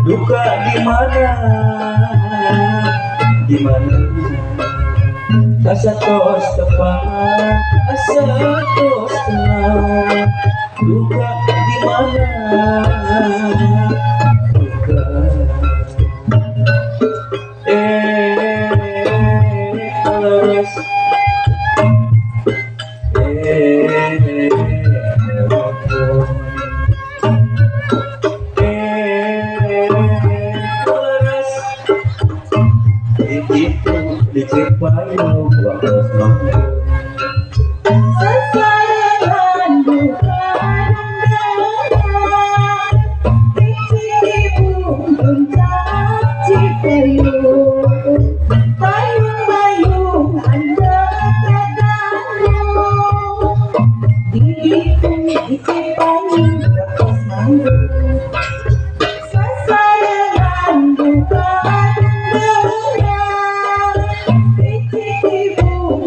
Duka di mana asa tos tepat asa tos tenang. Duka di mana duka alas itu diceritain waktu sesayangan bukan dicipung puncak Cipayung payung-payung anda katamu di Cipayung rakyat manggung. Sesayangan bukan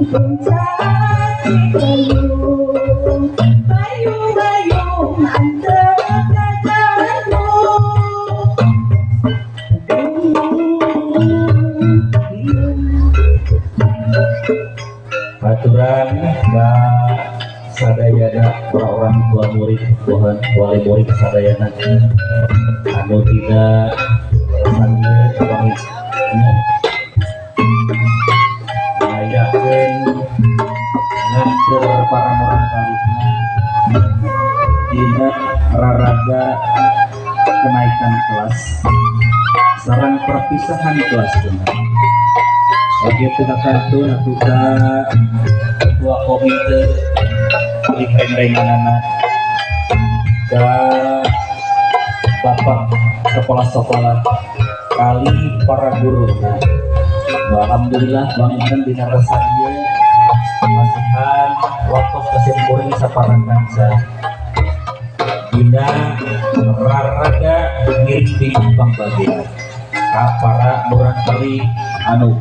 puncak Cipayung payung-payung antara katamu. aturan sadayana para orang tua murid wali murid sadayana anu tidak sange pamit ayakeun ngatur para orang kalihna dina raraga kenaikan kelas sareng perpisahan kelas benar. Oke, tindakan atuka ketua komite di renrenganana dan bapak kepala sekolah kali para guru. Alhamdulillah bangunan dina rasadia masihan waktu kesimpulan saparang bangsa dina raraga ngiring bang bagian para murang kali anu